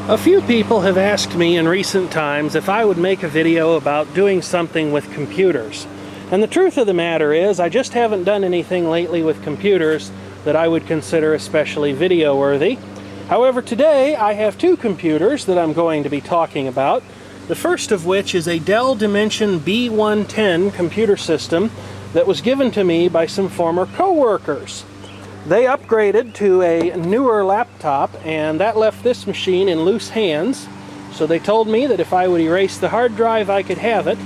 A few people have asked me in recent times if I would make a video about doing something with computers. And the truth of the matter is, I just haven't done anything lately with computers that I would consider especially video-worthy. However, today I have two computers that I'm going to be talking about. The first of which is a Dell Dimension B110 computer system that was given to me by some former co-workers. They upgraded to a newer laptop, and that left this machine in loose hands. So they told me that if I would erase the hard drive, I could have it.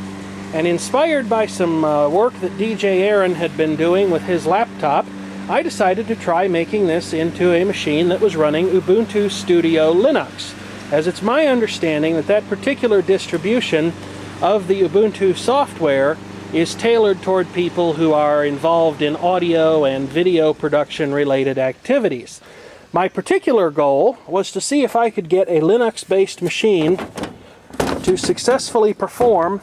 And inspired by some work that DJ Aaron had been doing with his laptop, I decided to try making this into a machine that was running Ubuntu Studio Linux, as it's my understanding that that particular distribution of the Ubuntu software is tailored toward people who are involved in audio and video production related activities. My particular goal was to see if I could get a Linux-based machine to successfully perform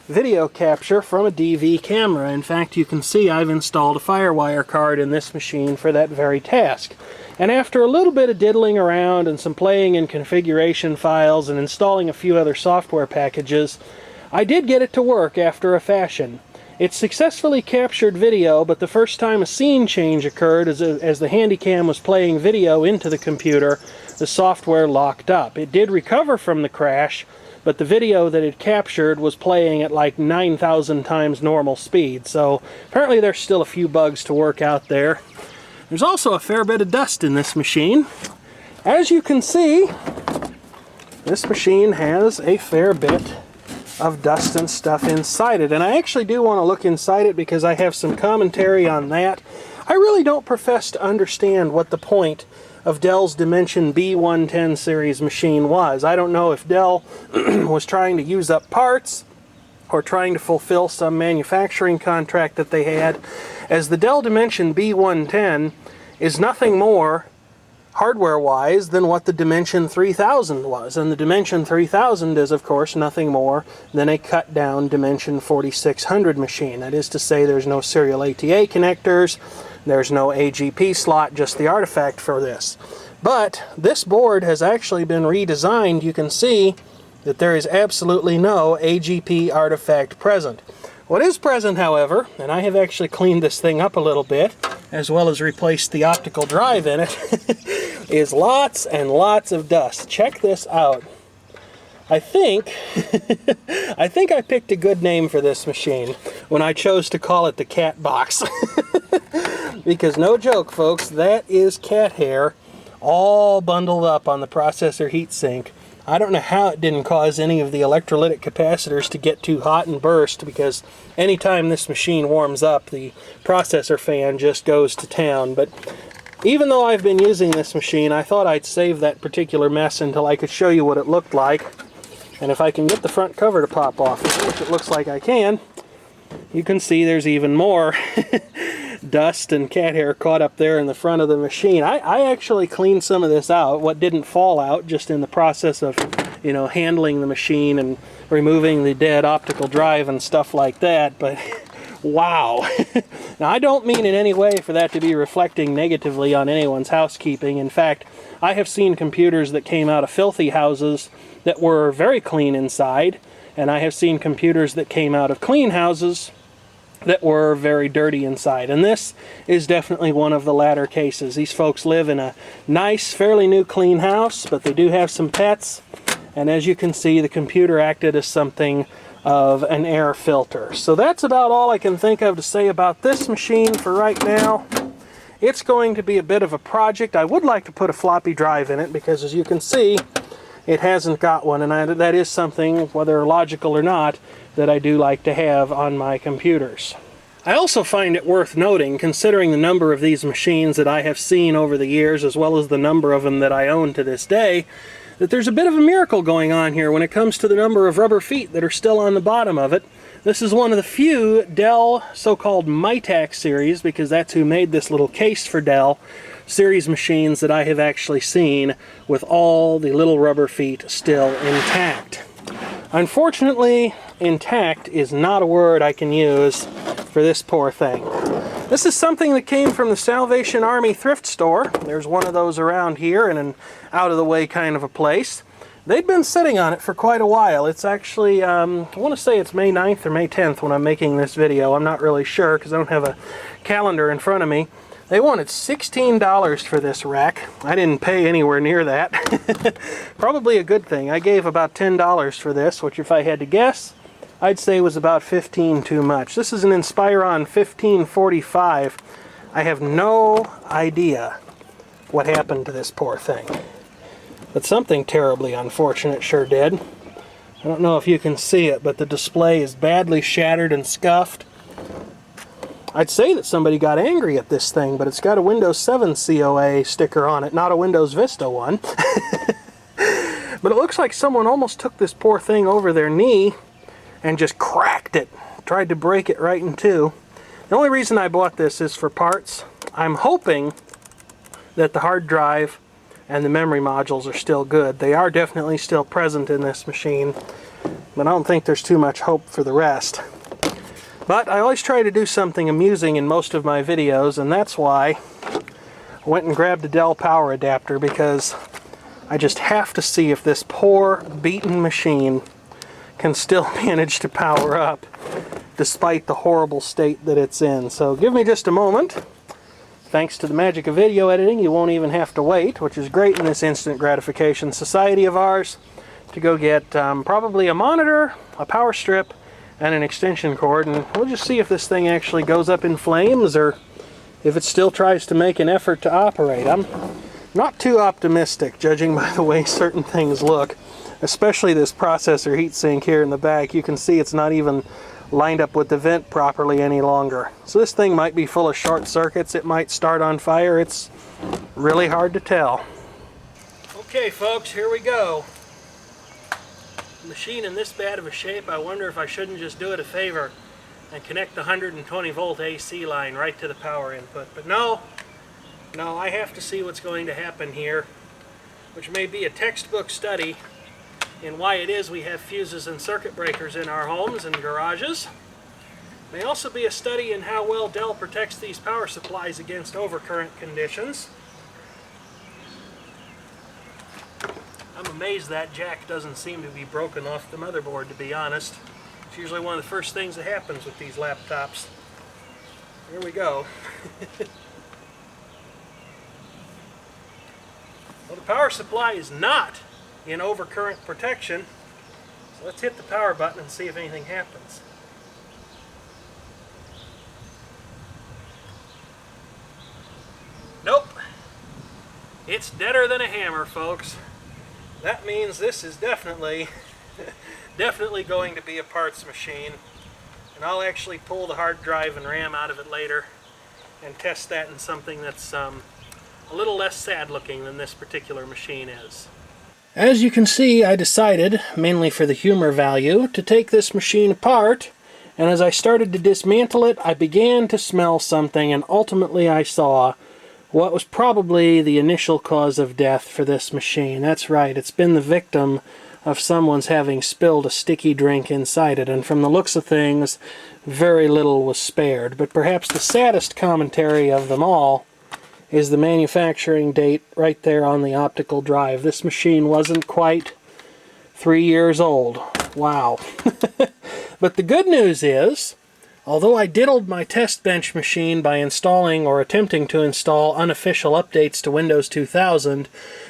video capture from a DV camera. In fact, you can see I've installed a FireWire card in this machine for that very task. And after a little bit of diddling around and some playing in configuration files and installing a few other software packages, I did get it to work after a fashion. It successfully captured video, but the first time a scene change occurred as the Handycam was playing video into the computer, the software locked up. It did recover from the crash, but the video that it captured was playing at like 9,000 times normal speed, so apparently there's still a few bugs to work out there. There's also a fair bit of dust in this machine. As you can see, this machine has a fair bit of dust and stuff inside it, and I actually do want to look inside it because I have some commentary on that. I really don't profess to understand what the point of Dell's Dimension B110 series machine was. I don't know if Dell was trying to use up parts or trying to fulfill some manufacturing contract that they had, as the Dell Dimension B110 is nothing more hardware-wise than what the Dimension 3000 was. And the Dimension 3000 is, of course, nothing more than a cut-down Dimension 4600 machine. That is to say, there's no serial ATA connectors, there's no AGP slot, just the artifact for this. But this board has actually been redesigned. You can see that there is absolutely no AGP artifact present. What is present, however, and I have actually cleaned this thing up a little bit, as well as replaced the optical drive in it, is lots and lots of dust. Check this out. I think I picked a good name for this machine when I chose to call it the cat box. Because no joke, folks, that is cat hair all bundled up on the processor heatsink. I don't know how it didn't cause any of the electrolytic capacitors to get too hot and burst, because anytime this machine warms up, the processor fan just goes to town. But even though I've been using this machine, I thought I'd save that particular mess until I could show you what it looked like. And if I can get the front cover to pop off, which it looks like I can, you can see there's even more dust and cat hair caught up there in the front of the machine. I actually cleaned some of this out, what didn't fall out, just in the process of, handling the machine and removing the dead optical drive and stuff like that, but wow. Now, I don't mean in any way for that to be reflecting negatively on anyone's housekeeping. In fact, I have seen computers that came out of filthy houses that were very clean inside, and I have seen computers that came out of clean houses that were very dirty inside. And this is definitely one of the latter cases. These folks live in a nice, fairly new, clean house, but they do have some pets. And as you can see, the computer acted as something of an air filter. So that's about all I can think of to say about this machine for right now. It's going to be a bit of a project. I would like to put a floppy drive in it because, as you can see, it hasn't got one, and that is something, whether logical or not, that I do like to have on my computers. I also find it worth noting, considering the number of these machines that I have seen over the years, as well as the number of them that I own to this day, that there's a bit of a miracle going on here when it comes to the number of rubber feet that are still on the bottom of it. This is one of the few Dell so-called MITAC series, because that's who made this little case for Dell, series machines that I have actually seen with all the little rubber feet still intact. Unfortunately, intact is not a word I can use for this poor thing. This is something that came from the Salvation Army thrift store. There's one of those around here in an out-of-the-way kind of a place. They'd been sitting on it for quite a while. It's actually, I want to say it's May 9th or May 10th when I'm making this video. I'm not really sure because I don't have a calendar in front of me. They wanted $16 for this rack. I didn't pay anywhere near that. Probably a good thing. I gave about $10 for this, which if I had to guess, I'd say was about $15 too much. This is an Inspiron 1545. I have no idea what happened to this poor thing. But something terribly unfortunate sure did. I don't know if you can see it, but the display is badly shattered and scuffed. I'd say that somebody got angry at this thing, but it's got a Windows 7 COA sticker on it, not a Windows Vista one. But it looks like someone almost took this poor thing over their knee and just cracked it. Tried to break it right in two. The only reason I bought this is for parts. I'm hoping that the hard drive and the memory modules are still good. They are definitely still present in this machine, but I don't think there's too much hope for the rest. But I always try to do something amusing in most of my videos, and that's why I went and grabbed a Dell power adapter, because I just have to see if this poor, beaten machine can still manage to power up despite the horrible state that it's in. So give me just a moment. Thanks to the magic of video editing, you won't even have to wait, which is great in this instant gratification society of ours, to go get probably a monitor, a power strip, and an extension cord, and we'll just see if this thing actually goes up in flames or if it still tries to make an effort to operate. I'm not too optimistic, judging by the way certain things look, especially this processor heatsink here in the back. You can see it's not even lined up with the vent properly any longer. So this thing might be full of short circuits. It might start on fire. It's really hard to tell. Okay folks, here we go. Machine in this bad of a shape, I wonder if I shouldn't just do it a favor and connect the 120 volt AC line right to the power input. But no, I have to see what's going to happen here, which may be a textbook study in why it is we have fuses and circuit breakers in our homes and garages. May also be a study in how well Dell protects these power supplies against overcurrent conditions. I'm amazed that jack doesn't seem to be broken off the motherboard, to be honest. It's usually one of the first things that happens with these laptops. Here we go. Well, the power supply is not in overcurrent protection, so let's hit the power button and see if anything happens. Nope. It's deader than a hammer, folks. That means this is definitely going to be a parts machine, and I'll actually pull the hard drive and RAM out of it later and test that in something that's a little less sad looking than this particular machine is. As you can see, I decided, mainly for the humor value, to take this machine apart, and as I started to dismantle it, I began to smell something, and ultimately I saw what was probably the initial cause of death for this machine. That's right, it's been the victim of someone's having spilled a sticky drink inside it, and from the looks of things, very little was spared. But perhaps the saddest commentary of them all is the manufacturing date right there on the optical drive. This machine wasn't quite 3 years old. Wow. But the good news is, although I diddled my test bench machine by installing or attempting to install unofficial updates to Windows 2000,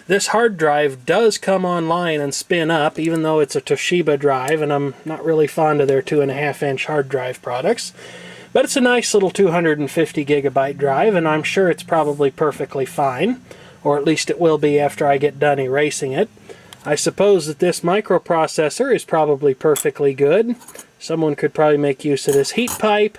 this hard drive does come online and spin up, even though it's a Toshiba drive, and I'm not really fond of their 2.5-inch hard drive products. But it's a nice little 250 gigabyte drive, and I'm sure it's probably perfectly fine, or at least it will be after I get done erasing it. I suppose that this microprocessor is probably perfectly good. Someone could probably make use of this heat pipe,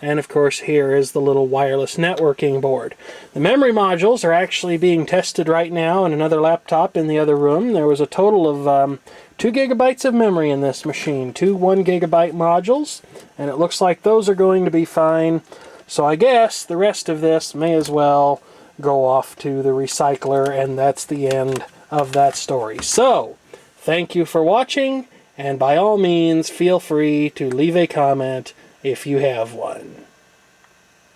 and of course here is the little wireless networking board. The memory modules are actually being tested right now in another laptop in the other room. There was a total of 2 gigabytes of memory in this machine, 2 1 gigabyte modules, and it looks like those are going to be fine. So I guess the rest of this may as well go off to the recycler, and that's the end of that story. So, thank you for watching, and by all means feel free to leave a comment if you have one.